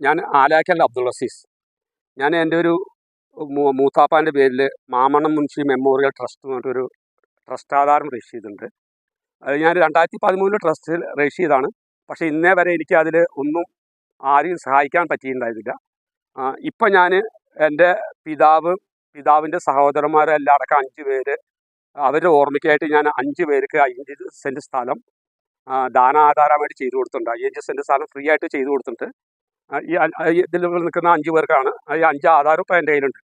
ഞാൻ ആലാക്കൽ അബ്ദുൾ അസീസ്. ഞാൻ എൻ്റെ ഒരു മൂത്താപ്പാൻ്റെ പേരിൽ മാമണ്ണം മുൻഷി മെമ്മോറിയൽ ട്രസ്റ്റ് എന്ന് പറഞ്ഞിട്ടൊരു ട്രസ്റ്റ് ആധാരം രജിസ്റ്റർ ചെയ്തിട്ടുണ്ട്. അത് ഞാൻ 2013 ട്രസ്റ്റിൽ രജിസ്റ്റർ ചെയ്താണ്. പക്ഷേ ഇന്നേ വരെ എനിക്ക് അതിൽ ഒന്നും ആരെയും സഹായിക്കാൻ പറ്റിയിട്ടുണ്ടായിരുന്നില്ല. ഇപ്പം ഞാൻ എൻ്റെ പിതാവിൻ്റെ സഹോദരന്മാരെല്ലാം അടക്കം 5 പേര്, അവരുടെ ഓർമ്മയ്ക്കായിട്ട് ഞാൻ 5 പേർക്ക് 5 സെൻറ്റ് സ്ഥലം ദാനാധാരമായിട്ട് ചെയ്തു കൊടുത്തിട്ടുണ്ട്. 5 സെൻറ്റ് സ്ഥലം ഫ്രീ ആയിട്ട് ചെയ്തു കൊടുത്തിട്ടുണ്ട്. ഇതിൽ നിൽക്കുന്ന 5 പേർക്കാണ്. ഈ 5 ആധാരം ഇപ്പോൾ എൻ്റെ കയ്യിലുണ്ട്.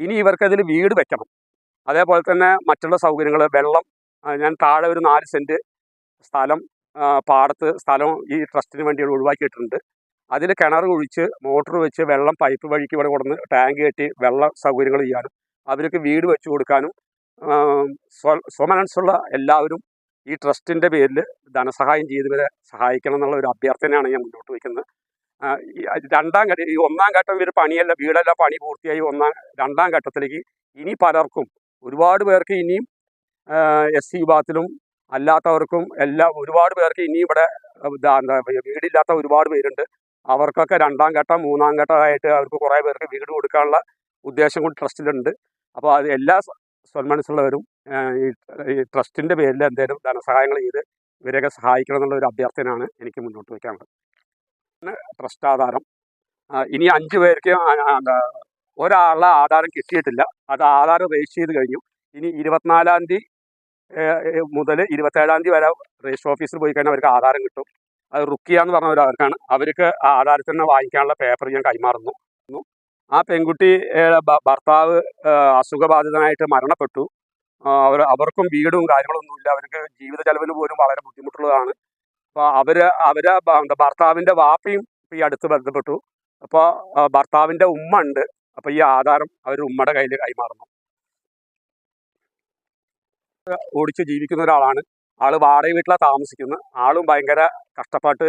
ഇനി ഇവർക്കതിൽ വീട് വെക്കണം. അതേപോലെ തന്നെ മറ്റുള്ള സൗകര്യങ്ങൾ, വെള്ളം, ഞാൻ താഴെ ഒരു 4 സെൻറ്റ് സ്ഥലം പാടത്ത് സ്ഥലം ഈ ട്രസ്റ്റിന് വേണ്ടി ഒഴിവാക്കിയിട്ടുണ്ട്. അതിൽ കിണർ കുഴിച്ച് മോട്ടർ വെച്ച് വെള്ളം പൈപ്പ് വഴിക്ക് ഇവിടെ കൊടുന്ന് ടാങ്ക് കെട്ടി വെള്ള സൗകര്യങ്ങൾ ചെയ്യാനും അവർക്ക് വീട് വെച്ച് കൊടുക്കാനും സ്വമനസ്സുള്ള എല്ലാവരും ഈ ട്രസ്റ്റിൻ്റെ പേരിൽ ധനസഹായം ചെയ്തവരെ സഹായിക്കണം എന്നുള്ള ഒരു അഭ്യർത്ഥനയാണ് ഞാൻ മുന്നോട്ട് വയ്ക്കുന്നത്. ഈ ഒന്നാം ഘട്ടം ഇവർ വീടെല്ലാം പണി പൂർത്തിയായി 2ാം ഘട്ടത്തിലേക്ക് ഇനി പലർക്കും, ഒരുപാട് പേർക്ക് ഇനിയും SC വിഭാഗത്തിലും അല്ലാത്തവർക്കും ഒരുപാട് പേർക്ക് ഇനിയും ഇവിടെ വീടില്ലാത്ത ഒരുപാട് പേരുണ്ട്. അവർക്കൊക്കെ 2ാം ഘട്ടം 3ാം ഘട്ടമായിട്ട് അവർക്ക് കുറേ പേർക്ക് വീട് കൊടുക്കാനുള്ള ഉദ്ദേശം കൂടി ട്രസ്റ്റിലുണ്ട്. അപ്പോൾ അത് എല്ലാ സന്മനസ്സുള്ളവരും ഈ ട്രസ്റ്റിൻ്റെ പേരിൽ എന്തെങ്കിലും ധനസഹായങ്ങൾ ചെയ്ത് ഇവരെയൊക്കെ സഹായിക്കണം എന്നുള്ള ഒരു അഭ്യർത്ഥനയാണ് എനിക്ക് മുന്നോട്ട് വയ്ക്കാനുള്ളത്. ട്രസ്റ്റ് ആധാരം ഇനി 5 പേർക്ക് ഒരാളുടെ ആധാരം കിട്ടിയിട്ടില്ല. അത് ആധാരം രജിസ്റ്റർ ചെയ്ത് കഴിഞ്ഞു. ഇനി 24-ാം തീയതി മുതൽ 27-ാം തീയതി വരെ രജിസ്റ്റർ ഓഫീസിൽ പോയി കഴിഞ്ഞാൽ അവർക്ക് ആധാരം കിട്ടും. അത് റുക്കിയ എന്ന് പറഞ്ഞവരവർക്കാണ്. അവർക്ക് ആ ആധാരത്തിന് വാങ്ങിക്കാനുള്ള പേപ്പർ ഞാൻ കൈമാറുന്നു. ആ പെൺകുട്ടിയുടെ ഭർത്താവ് അസുഖബാധിതനായിട്ട് മരണപ്പെട്ടു. അവർക്കും വീടും കാര്യങ്ങളൊന്നുമില്ല. അവർക്ക് ജീവിത ചെലവിന് പോലും വളരെ ബുദ്ധിമുട്ടുള്ളതാണ്. അപ്പോൾ അവരെ ഭർത്താവിൻ്റെ വാപ്പയും ഈ അടുത്ത് ബന്ധപ്പെട്ടു. അപ്പോൾ ഭർത്താവിൻ്റെ ഉമ്മ ഉണ്ട്. അപ്പോൾ ഈ ആധാരം അവർ ഉമ്മയുടെ കയ്യിൽ കൈമാറുന്നു. ഓടിച്ച് ജീവിക്കുന്ന ഒരാളാണ്. ആൾ വാടക വീട്ടിലാണ് താമസിക്കുന്നത്. ആളും ഭയങ്കര കഷ്ടപ്പാട്ട്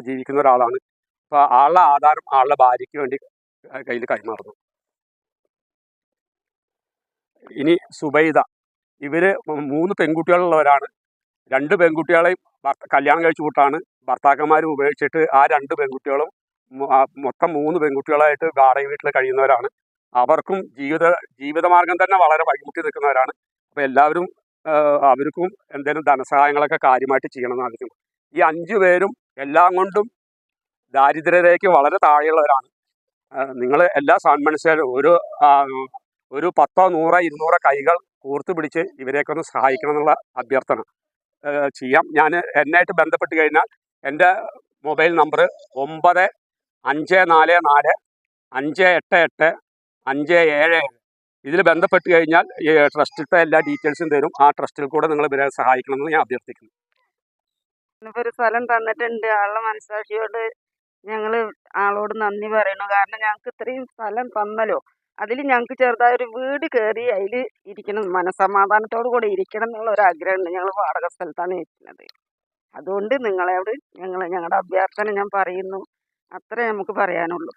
ജീവിക്കുന്ന ഒരാളാണ്. അപ്പോൾ ആളുടെ ആധാരം ആളുടെ ഭാര്യയ്ക്ക് വേണ്ടി കയ്യിൽ കൈമാറുന്നു. ഇനി സുബൈദ, ഇവർ 3 പെൺകുട്ടികളുള്ളവരാണ്. 2 പെൺകുട്ടികളെയും കല്യാണം കഴിച്ചു കൂട്ടാണ് ഭർത്താക്കന്മാരും ഉപേക്ഷിച്ചിട്ട് ആ 2 പെൺകുട്ടികളും മൊത്തം 3 പെൺകുട്ടികളായിട്ട് വാടക വീട്ടിൽ കഴിയുന്നവരാണ്. അവർക്കും ജീവിതമാർഗം തന്നെ വളരെ വഴിമുട്ടി നിൽക്കുന്നവരാണ്. അപ്പോൾ എല്ലാവരും അവർക്കും എന്തെങ്കിലും ധനസഹായങ്ങളൊക്കെ കാര്യമായിട്ട് ചെയ്യണമെന്ന് ആഗ്രഹിക്കുന്നു. ഈ 5 പേരും എല്ലാം കൊണ്ടും ദാരിദ്ര്യരേഖയ്ക്ക് വളരെ താഴെയുള്ളവരാണ്. നിങ്ങൾ എല്ലാ സന്മനസ്സുകാരും ഒരു 10, 100, 200 കൈകൾ കൂർത്ത് പിടിച്ച് ഇവരെയൊക്കെ ഒന്ന് സഹായിക്കണം എന്നുള്ള അഭ്യർത്ഥന ചെയ്യാം. ഞാൻ എന്നായിട്ട് ബന്ധപ്പെട്ട് കഴിഞ്ഞാൽ എൻ്റെ മൊബൈൽ നമ്പർ 9544 588 577. ഇതിൽ ബന്ധപ്പെട്ട് കഴിഞ്ഞാൽ ഈ ട്രസ്റ്റിലത്തെ എല്ലാ ഡീറ്റെയിൽസും തരും. ആ ട്രസ്റ്റിൽ കൂടെ നിങ്ങൾ ഇവരെ സഹായിക്കണമെന്ന് ഞാൻ അഭ്യർത്ഥിക്കുന്നു. ഒരു സ്ഥലം തന്നിട്ടുണ്ട്. ആളുടെ മനസ്സാക്ഷിയോട് ഞങ്ങൾ ആളോട് നന്ദി പറയണു. കാരണം ഞങ്ങൾക്ക് ഇത്രയും സ്ഥലം തന്നല്ലോ, അതിൽ ഞങ്ങൾക്ക് ചെറുതായൊരു വീട് കയറി അതിൽ ഇരിക്കണം, മനസ്സമാധാനത്തോടു കൂടെ ഇരിക്കണം എന്നുള്ള ഒരു ആഗ്രഹമുണ്ട്. ഞങ്ങൾ വാടക സ്ഥലത്താണ് ഇരിക്കുന്നത്. അതുകൊണ്ട് നിങ്ങളോട് ഞങ്ങളുടെ അഭ്യർത്ഥന ഞാൻ പറയുന്നു. അത്രേ നമുക്ക് പറയാനുള്ളൂ.